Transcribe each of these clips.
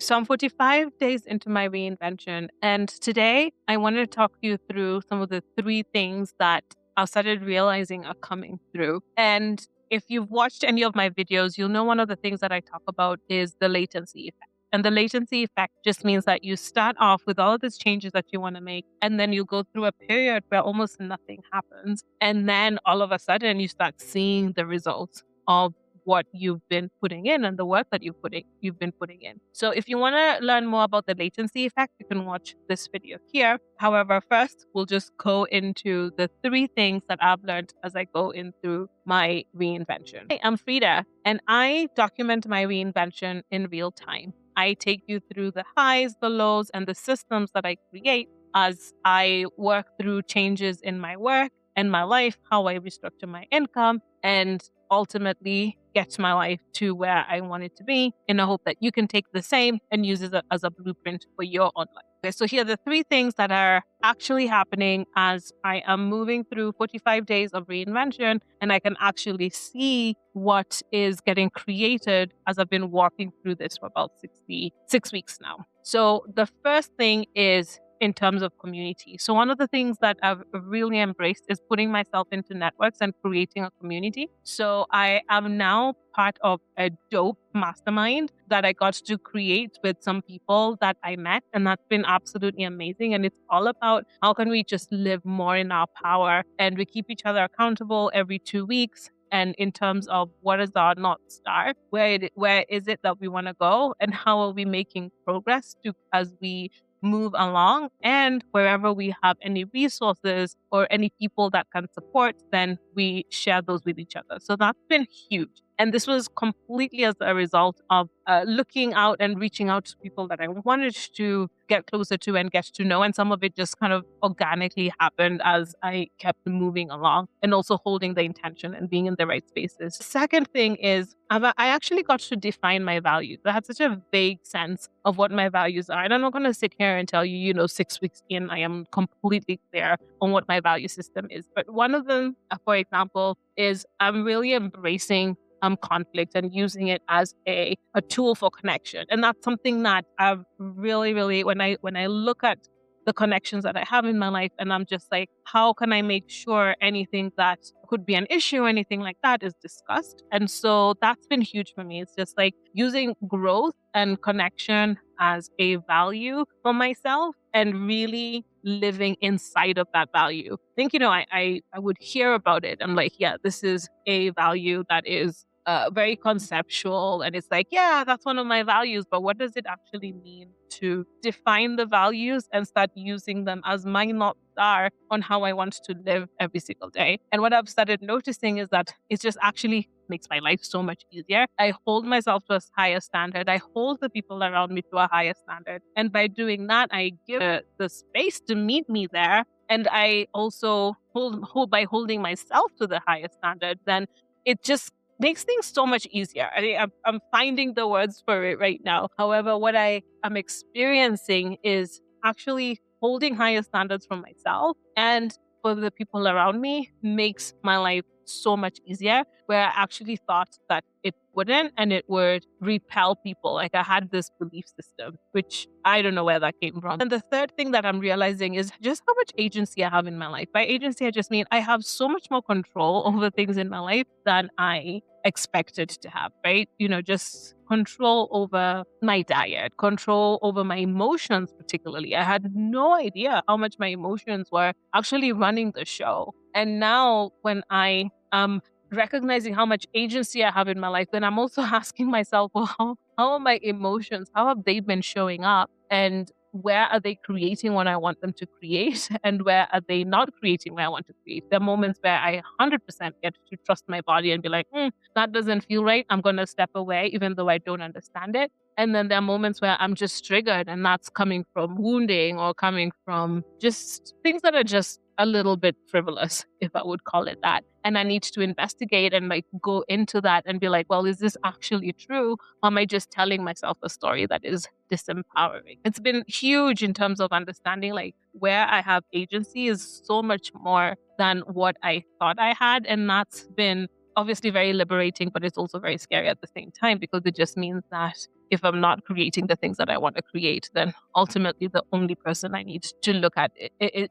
So I'm 45 days into my reinvention, and today I wanted to talk you through some of the three things that I started realizing are coming through. And if you've watched any of my videos, you'll know one of the things that I talk about is the latency effect. And the latency effect just means that you start off with all of these changes that you want to make, and then you go through a period where almost nothing happens. And then all of a sudden you start seeing the results of what you've been putting in and the work that you've been putting in. So if you want to learn more about the latency effect, you can watch this video here. However, first we'll just go into the three things that I've learned as I go in through my reinvention. Hey, I'm Frida, and I document my reinvention in real time. I take you through the highs, the lows, and the systems that I create as I work through changes in my work and my life, how I restructure my income, and ultimately get my life to where I want it to be, in a hope that you can take the same and use it as a blueprint for your own life. Okay, so here are the three things that are actually happening as I am moving through 45 days of reinvention, and I can actually see what is getting created as I've been walking through this for about 66 weeks now. So the first thing is in terms of community. So one of the things that I've really embraced is putting myself into networks and creating a community. So I am now part of a dope mastermind that I got to create with some people that I met, and that's been absolutely amazing. And it's all about how can we just live more in our power, and we keep each other accountable every 2 weeks. And in terms of what is our North Star, where is it that we want to go, and how are we making progress as we move along, and wherever we have any resources or any people that can support, then we share those with each other. So that's been huge. And this was completely as a result of looking out and reaching out to people that I wanted to get closer to and get to know. And some of it just kind of organically happened as I kept moving along, and also holding the intention and being in the right spaces. Second thing is I actually got to define my values. I had such a vague sense of what my values are. And I'm not going to sit here and tell you, 6 weeks in, I am completely clear on what my value system is. But one of them, for example, is I'm really embracing conflict and using it as a tool for connection. And that's something that I've really, when I look at the connections that I have in my life, and I'm just like, how can I make sure anything that could be an issue, anything like that, is discussed? And so that's been huge for me. It's just like using growth and connection as a value for myself, and really living inside of that value. I think, I would hear about it. I'm like, yeah, this is a value that is very conceptual, and it's like, yeah, that's one of my values, but what does it actually mean to define the values and start using them as my North Star on how I want to live every single day? And what I've started noticing is that it just actually makes my life so much easier. I hold myself to a higher standard. I hold the people around me to a higher standard. And by doing that, I give the space to meet me there. And I also hold by holding myself to the higher standard, then it just makes things so much easier. I think I'm finding the words for it right now. However, what I am experiencing is actually holding higher standards for myself and for the people around me makes my life so much easier, where I actually thought that it wouldn't, and it would repel people. Like, I had this belief system, which I don't know where that came from. And the third thing that I'm realizing is just how much agency I have in my life. By agency, I just mean I have so much more control over things in my life than I expected to have, right? Just control over my diet, control over my emotions, particularly. I had no idea how much my emotions were actually running the show. And now when I am recognizing how much agency I have in my life, then I'm also asking myself, well, how are my emotions? How have they been showing up? And where are they creating what I want them to create? And where are they not creating what I want to create? There are moments where I 100% get to trust my body and be like, that doesn't feel right. I'm going to step away, even though I don't understand it. And then there are moments where I'm just triggered, and that's coming from wounding or coming from just things that are just a little bit frivolous, if I would call it that. And I need to investigate and go into that and be like, well, is this actually true? Or am I just telling myself a story that is disempowering? It's been huge in terms of understanding where I have agency is so much more than what I thought I had. And that's been obviously very liberating, but it's also very scary at the same time, because it just means that if I'm not creating the things that I want to create, then ultimately the only person I need to look at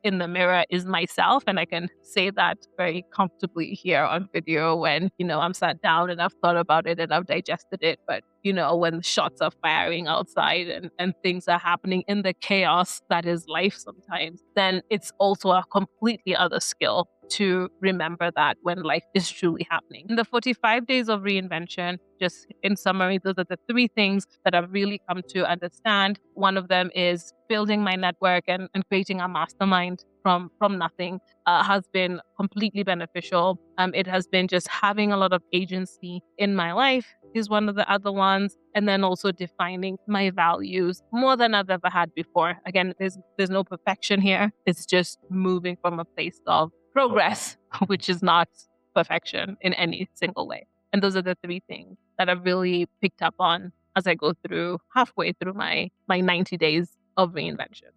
in the mirror is myself. And I can say that very comfortably here on video when, I'm sat down and I've thought about it and I've digested it. But, when the shots are firing outside and things are happening in the chaos that is life sometimes, then it's also a completely other skill to remember that when life is truly happening. In the 45 days of reinvention, just in summary, those are the three things that I've really come to understand. One of them is building my network and creating a mastermind from nothing has been completely beneficial. It has been just having a lot of agency in my life is one of the other ones. And then also defining my values more than I've ever had before. Again, there's no perfection here. It's just moving from a place of progress, which is not perfection in any single way. And those are the three things that I've really picked up on as I go through halfway through my 90 days of reinvention.